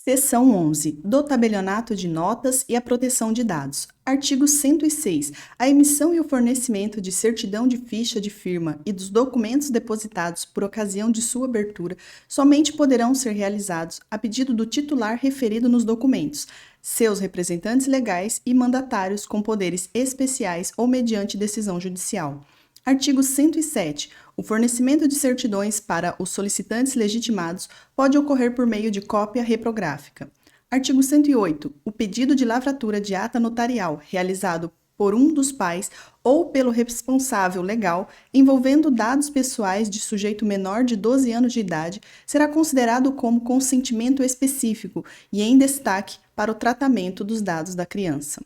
Seção 11. Do tabelionato de notas e a proteção de dados. Artigo 106. A emissão e o fornecimento de certidão de ficha de firma e dos documentos depositados por ocasião de sua abertura somente poderão ser realizados a pedido do titular referido nos documentos, seus representantes legais e mandatários com poderes especiais ou mediante decisão judicial. Artigo 107. O fornecimento de certidões para os solicitantes legitimados pode ocorrer por meio de cópia reprográfica. Artigo 108. O pedido de lavratura de ata notarial realizado por um dos pais ou pelo responsável legal envolvendo dados pessoais de sujeito menor de 12 anos de idade será considerado como consentimento específico e em destaque para o tratamento dos dados da criança.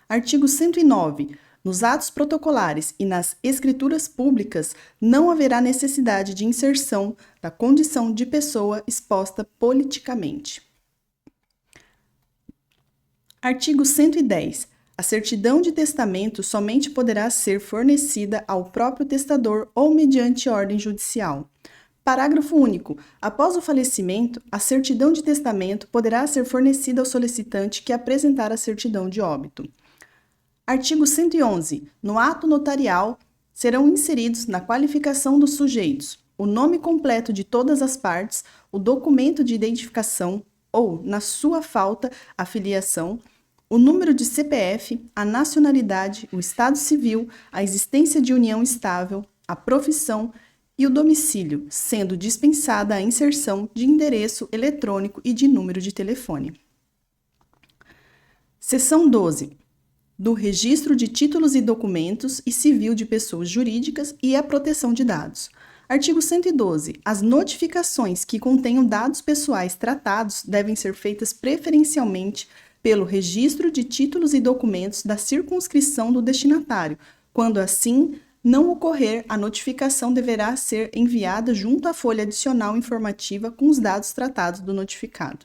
Artigo 109. Nos atos protocolares e nas escrituras públicas, não haverá necessidade de inserção da condição de pessoa exposta politicamente. Artigo 110. A certidão de testamento somente poderá ser fornecida ao próprio testador ou mediante ordem judicial. Parágrafo único. Após o falecimento, a certidão de testamento poderá ser fornecida ao solicitante que apresentar a certidão de óbito. Artigo 111. No ato notarial, serão inseridos na qualificação dos sujeitos o nome completo de todas as partes, o documento de identificação ou, na sua falta, a filiação, o número de CPF, a nacionalidade, o estado civil, a existência de união estável, a profissão e o domicílio, sendo dispensada a inserção de endereço eletrônico e de número de telefone. Seção 12. Do registro de títulos e documentos e civil de pessoas jurídicas e a proteção de dados. Artigo 112. As notificações que contenham dados pessoais tratados devem ser feitas preferencialmente pelo registro de títulos e documentos da circunscrição do destinatário. Quando assim não ocorrer, a notificação deverá ser enviada junto à folha adicional informativa com os dados tratados do notificado.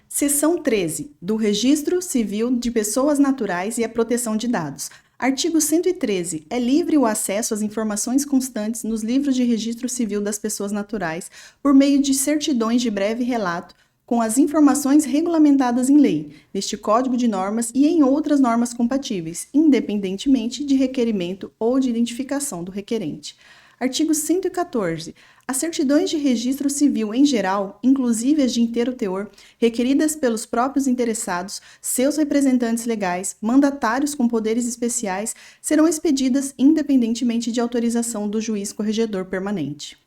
Seção 13. Do Registro Civil de Pessoas Naturais e a Proteção de Dados. Artigo 113. É livre o acesso às informações constantes nos livros de registro civil das pessoas naturais por meio de certidões de breve relato com as informações regulamentadas em lei, neste Código de Normas e em outras normas compatíveis, independentemente de requerimento ou de identificação do requerente. Artigo 114. As certidões de registro civil em geral, inclusive as de inteiro teor, requeridas pelos próprios interessados, seus representantes legais, mandatários com poderes especiais, serão expedidas independentemente de autorização do juiz corregedor permanente.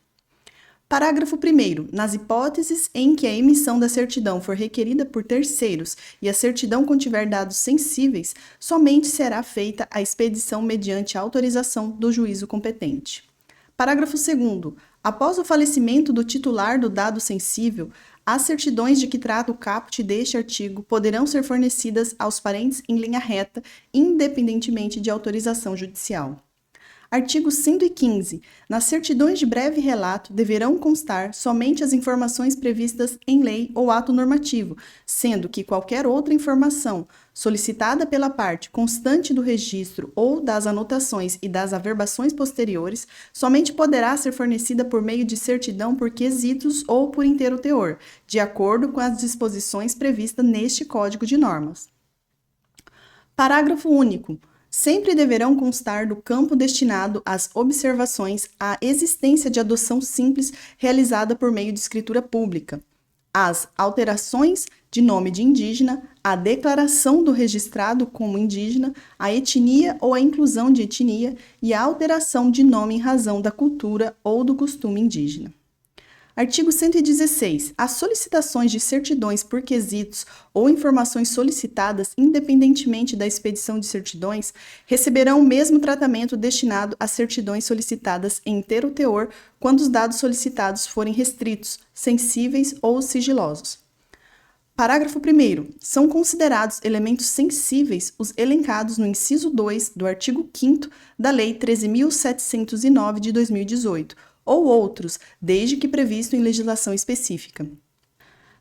Parágrafo 1º. Nas hipóteses em que a emissão da certidão for requerida por terceiros e a certidão contiver dados sensíveis, somente será feita a expedição mediante a autorização do juízo competente. Parágrafo 2º. Após o falecimento do titular do dado sensível, as certidões de que trata o caput deste artigo poderão ser fornecidas aos parentes em linha reta, independentemente de autorização judicial. Artigo 115. Nas certidões de breve relato deverão constar somente as informações previstas em lei ou ato normativo, sendo que qualquer outra informação solicitada pela parte constante do registro ou das anotações e das averbações posteriores somente poderá ser fornecida por meio de certidão por quesitos ou por inteiro teor, de acordo com as disposições previstas neste Código de Normas. Parágrafo único. Sempre deverão constar do campo destinado às observações a existência de adoção simples realizada por meio de escritura pública, as alterações de nome de indígena, a declaração do registrado como indígena, a etnia ou a inclusão de etnia e a alteração de nome em razão da cultura ou do costume indígena. Artigo 116. As solicitações de certidões por quesitos ou informações solicitadas, independentemente da expedição de certidões, receberão o mesmo tratamento destinado às certidões solicitadas em inteiro teor quando os dados solicitados forem restritos, sensíveis ou sigilosos. Parágrafo 1º. São considerados elementos sensíveis os elencados no inciso 2 do artigo 5º da Lei 13.709 de 2018, ou outros, desde que previsto em legislação específica.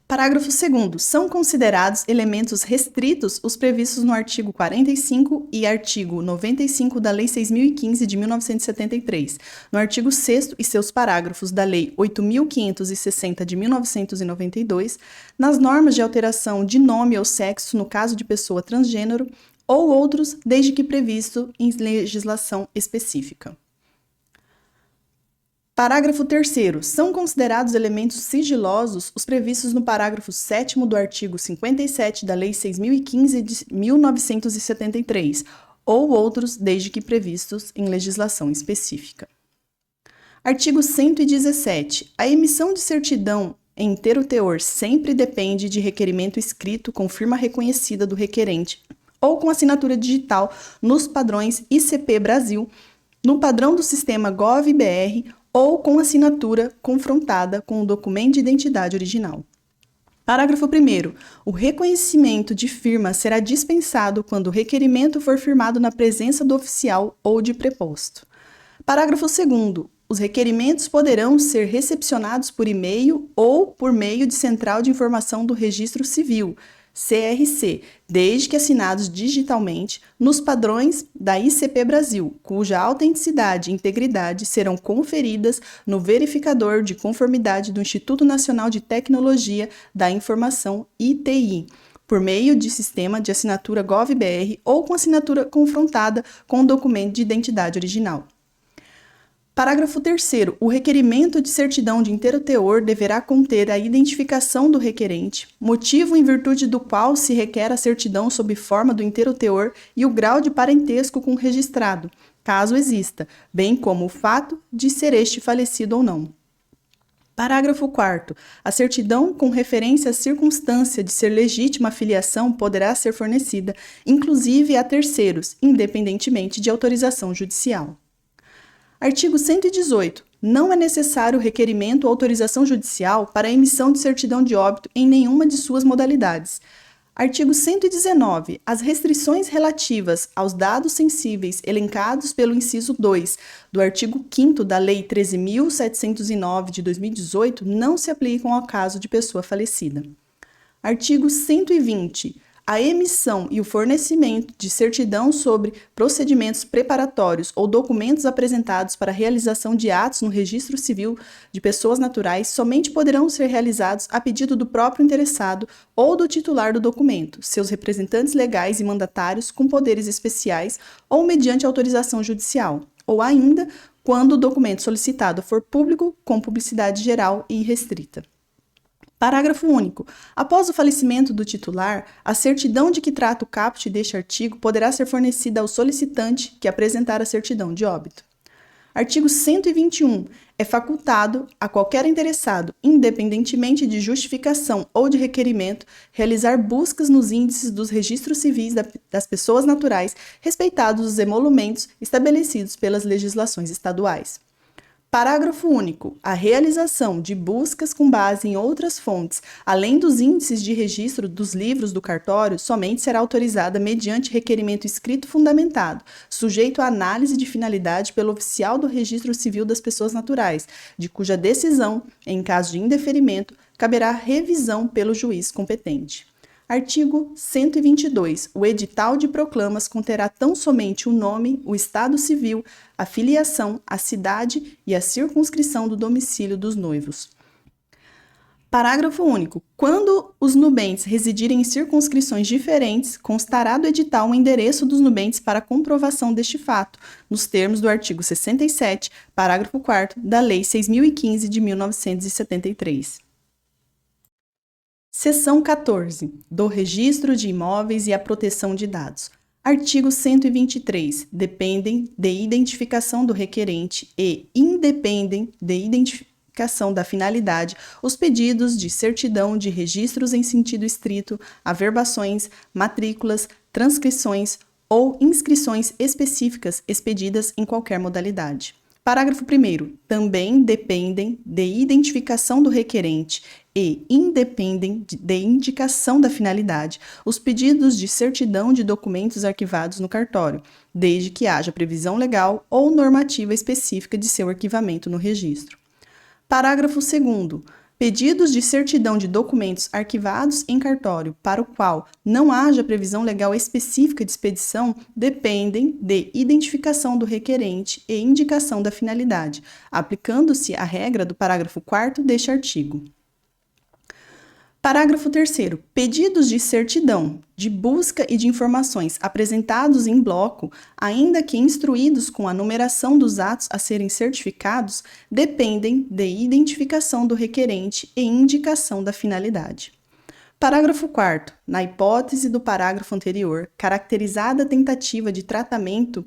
Parágrafo 2º. São considerados elementos restritos os previstos no artigo 45 e artigo 95 da Lei 6.015 de 1973, no artigo 6º e seus parágrafos da Lei 8.560 de 1992, nas normas de alteração de nome ou sexo no caso de pessoa transgênero, ou outros, desde que previsto em legislação específica. Parágrafo 3º. São considerados elementos sigilosos os previstos no parágrafo 7º do artigo 57 da Lei 6.015 de 1973, ou outros, desde que previstos em legislação específica. Artigo 117. A emissão de certidão em inteiro teor sempre depende de requerimento escrito com firma reconhecida do requerente ou com assinatura digital nos padrões ICP Brasil, no padrão do sistema Gov.br ou com assinatura confrontada com o documento de identidade original. Parágrafo 1º. O reconhecimento de firma será dispensado quando o requerimento for firmado na presença do oficial ou de preposto. Parágrafo 2º. Os requerimentos poderão ser recepcionados por e-mail ou por meio de Central de Informação do Registro Civil, CRC, desde que assinados digitalmente nos padrões da ICP Brasil, cuja autenticidade e integridade serão conferidas no verificador de conformidade do Instituto Nacional de Tecnologia da Informação, ITI, por meio de sistema de assinatura Gov.br ou com assinatura confrontada com o documento de identidade original. Parágrafo 3º. O requerimento de certidão de inteiro teor deverá conter a identificação do requerente, motivo em virtude do qual se requer a certidão sob forma do inteiro teor e o grau de parentesco com o registrado, caso exista, bem como o fato de ser este falecido ou não. Parágrafo 4º. A certidão com referência à circunstância de ser legítima a filiação poderá ser fornecida, inclusive a terceiros, independentemente de autorização judicial. Artigo 118. Não é necessário requerimento ou autorização judicial para a emissão de certidão de óbito em nenhuma de suas modalidades. Artigo 119. As restrições relativas aos dados sensíveis elencados pelo inciso 2 do artigo 5º da Lei 13.709 de 2018 não se aplicam ao caso de pessoa falecida. Artigo 120. A emissão e o fornecimento de certidão sobre procedimentos preparatórios ou documentos apresentados para a realização de atos no registro civil de pessoas naturais somente poderão ser realizados a pedido do próprio interessado ou do titular do documento, seus representantes legais e mandatários com poderes especiais ou mediante autorização judicial, ou ainda quando o documento solicitado for público, com publicidade geral e irrestrita. Parágrafo único. Após o falecimento do titular, a certidão de que trata o caput deste artigo poderá ser fornecida ao solicitante que apresentar a certidão de óbito. Artigo 121. É facultado a qualquer interessado, independentemente de justificação ou de requerimento, realizar buscas nos índices dos registros civis das pessoas naturais, respeitados os emolumentos estabelecidos pelas legislações estaduais. Parágrafo único. A realização de buscas com base em outras fontes, além dos índices de registro dos livros do cartório, somente será autorizada mediante requerimento escrito fundamentado, sujeito à análise de finalidade pelo oficial do Registro Civil das Pessoas Naturais, de cuja decisão, em caso de indeferimento, caberá revisão pelo juiz competente. Artigo 122. O edital de proclamas conterá tão somente o nome, o estado civil, a filiação, a cidade e a circunscrição do domicílio dos noivos. Parágrafo único. Quando os nubentes residirem em circunscrições diferentes, constará do edital o endereço dos nubentes para comprovação deste fato, nos termos do artigo 67, parágrafo 4º da Lei 6.015 de 1973. Seção 14. Do Registro de Imóveis e a Proteção de Dados. Artigo 123. Dependem de identificação do requerente e independem de identificação da finalidade os pedidos de certidão de registros em sentido estrito, averbações, matrículas, transcrições ou inscrições específicas expedidas em qualquer modalidade. Parágrafo 1º. Também dependem de identificação do requerente e independem de indicação da finalidade os pedidos de certidão de documentos arquivados no cartório, desde que haja previsão legal ou normativa específica de seu arquivamento no registro. Parágrafo 2º. Pedidos de certidão de documentos arquivados em cartório para o qual não haja previsão legal específica de expedição dependem de identificação do requerente e indicação da finalidade, aplicando-se a regra do parágrafo 4º deste artigo. Parágrafo 3º. Pedidos de certidão, de busca e de informações apresentados em bloco, ainda que instruídos com a numeração dos atos a serem certificados, dependem de identificação do requerente e indicação da finalidade. Parágrafo 4º. Na hipótese do parágrafo anterior, caracterizada a tentativa de tratamento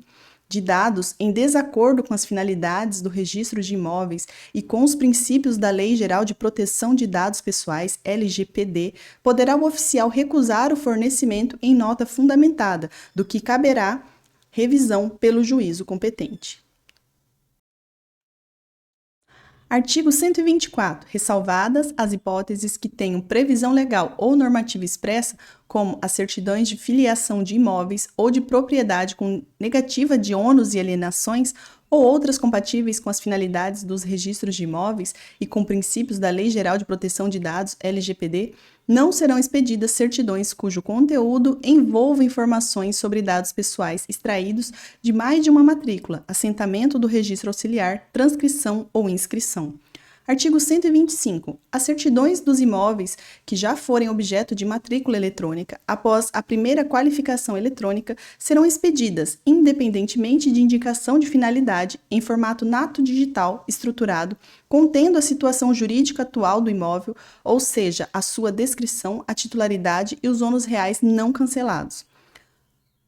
de dados em desacordo com as finalidades do registro de imóveis e com os princípios da Lei Geral de Proteção de Dados Pessoais, LGPD, poderá o oficial recusar o fornecimento em nota fundamentada, do que caberá revisão pelo juízo competente. Artigo 124. Ressalvadas as hipóteses que tenham previsão legal ou normativa expressa, como as certidões de filiação de imóveis ou de propriedade com negativa de ônus e alienações, ou outras compatíveis com as finalidades dos registros de imóveis e com princípios da Lei Geral de Proteção de Dados, LGPD, não serão expedidas certidões cujo conteúdo envolva informações sobre dados pessoais extraídos de mais de uma matrícula, assentamento do registro auxiliar, transcrição ou inscrição. Artigo 125. As certidões dos imóveis que já forem objeto de matrícula eletrônica após a primeira qualificação eletrônica serão expedidas, independentemente de indicação de finalidade, em formato nato digital estruturado, contendo a situação jurídica atual do imóvel, ou seja, a sua descrição, a titularidade e os ônus reais não cancelados.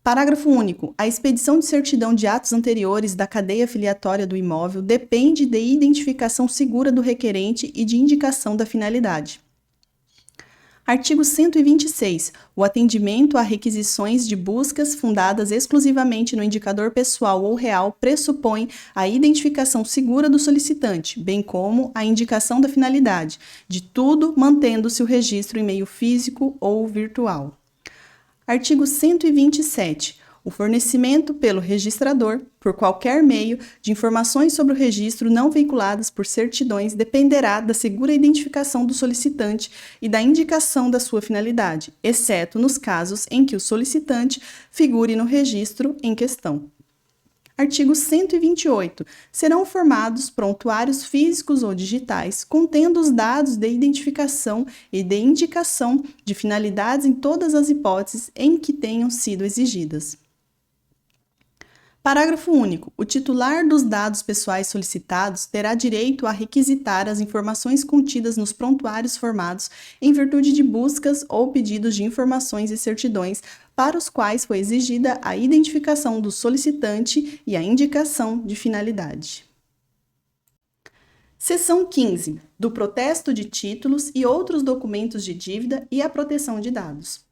Parágrafo único. A expedição de certidão de atos anteriores da cadeia filiatória do imóvel depende de identificação segura do requerente e de indicação da finalidade. Artigo 126. O atendimento a requisições de buscas fundadas exclusivamente no indicador pessoal ou real pressupõe a identificação segura do solicitante, bem como a indicação da finalidade, de tudo mantendo-se o registro em meio físico ou virtual. Artigo 127. O fornecimento pelo registrador, por qualquer meio, de informações sobre o registro não veiculadas por certidões dependerá da segura identificação do solicitante e da indicação da sua finalidade, exceto nos casos em que o solicitante figure no registro em questão. Artigo 128. Serão formados prontuários físicos ou digitais contendo os dados de identificação e de indicação de finalidades em todas as hipóteses em que tenham sido exigidas. Parágrafo único. O titular dos dados pessoais solicitados terá direito a requisitar as informações contidas nos prontuários formados em virtude de buscas ou pedidos de informações e certidões para os quais foi exigida a identificação do solicitante e a indicação de finalidade. Seção 15. Do protesto de títulos e outros documentos de dívida e a proteção de dados.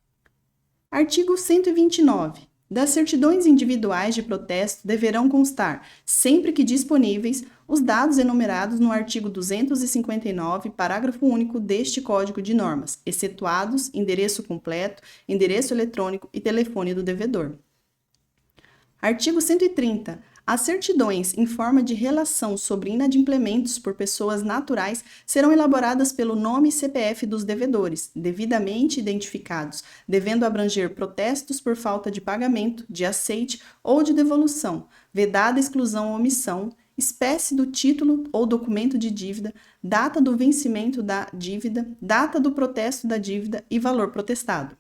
Artigo 129. Das certidões individuais de protesto deverão constar, sempre que disponíveis, os dados enumerados no artigo 259, parágrafo único deste Código de Normas, excetuados endereço completo, endereço eletrônico e telefone do devedor. Artigo 130. As certidões em forma de relação sobre inadimplementos por pessoas naturais serão elaboradas pelo nome e CPF dos devedores, devidamente identificados, devendo abranger protestos por falta de pagamento, de aceite ou de devolução, vedada exclusão ou omissão, espécie do título ou documento de dívida, data do vencimento da dívida, data do protesto da dívida e valor protestado.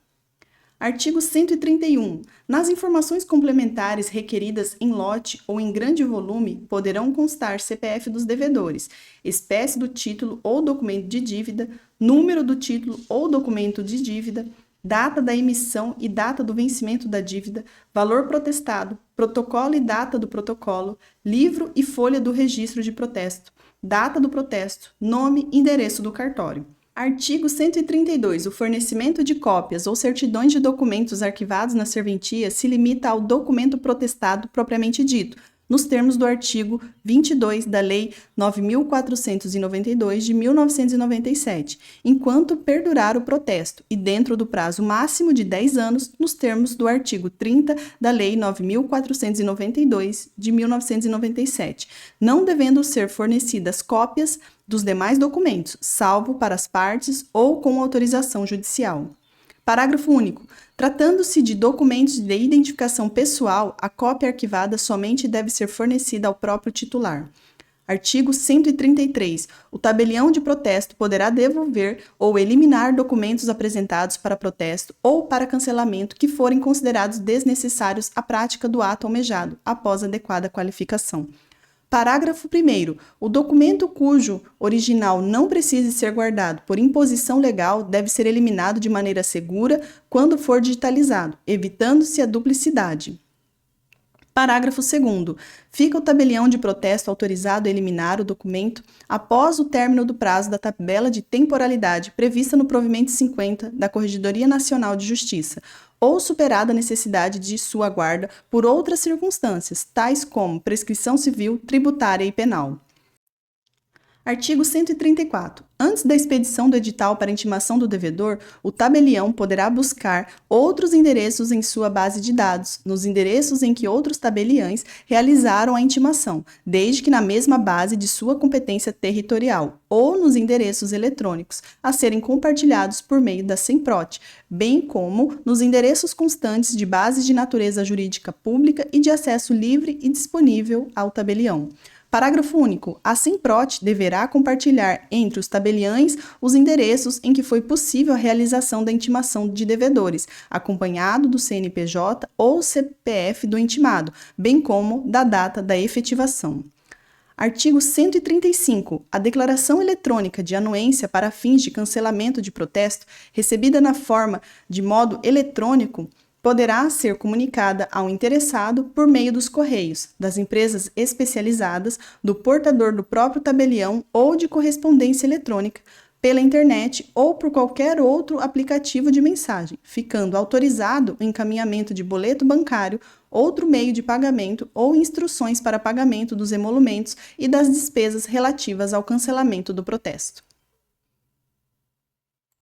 Artigo 131. Nas informações complementares requeridas em lote ou em grande volume, poderão constar CPF dos devedores, espécie do título ou documento de dívida, número do título ou documento de dívida, data da emissão e data do vencimento da dívida, valor protestado, protocolo e data do protocolo, livro e folha do registro de protesto, data do protesto, nome e endereço do cartório. Artigo 132. O fornecimento de cópias ou certidões de documentos arquivados na serventia se limita ao documento protestado propriamente dito, nos termos do artigo 22 da Lei 9.492 de 1997, enquanto perdurar o protesto e dentro do prazo máximo de 10 anos, nos termos do artigo 30 da Lei 9.492 de 1997, não devendo ser fornecidas cópias dos demais documentos, salvo para as partes ou com autorização judicial. Parágrafo único. Tratando-se de documentos de identificação pessoal, a cópia arquivada somente deve ser fornecida ao próprio titular. Artigo 133. O tabelião de protesto poderá devolver ou eliminar documentos apresentados para protesto ou para cancelamento que forem considerados desnecessários à prática do ato almejado, após adequada qualificação. Parágrafo 1º. O documento cujo original não precise ser guardado por imposição legal deve ser eliminado de maneira segura quando for digitalizado, evitando-se a duplicidade. Parágrafo 2º. Fica o tabelião de protesto autorizado a eliminar o documento após o término do prazo da tabela de temporalidade prevista no provimento 50 da Corregedoria Nacional de Justiça, ou superada a necessidade de sua guarda por outras circunstâncias, tais como prescrição civil, tributária e penal. Artigo 134. Antes da expedição do edital para intimação do devedor, o tabelião poderá buscar outros endereços em sua base de dados, nos endereços em que outros tabeliães realizaram a intimação, desde que na mesma base de sua competência territorial, ou nos endereços eletrônicos, a serem compartilhados por meio da SEMPROT, bem como nos endereços constantes de bases de natureza jurídica pública e de acesso livre e disponível ao tabelião. Parágrafo único. A SEMPROT deverá compartilhar entre os tabeliães os endereços em que foi possível a realização da intimação de devedores, acompanhado do CNPJ ou CPF do intimado, bem como da data da efetivação. Artigo 135. A declaração eletrônica de anuência para fins de cancelamento de protesto, recebida na forma de modo eletrônico, poderá ser comunicada ao interessado por meio dos correios, das empresas especializadas, do portador do próprio tabelião ou de correspondência eletrônica, pela internet ou por qualquer outro aplicativo de mensagem, ficando autorizado o encaminhamento de boleto bancário, outro meio de pagamento ou instruções para pagamento dos emolumentos e das despesas relativas ao cancelamento do protesto.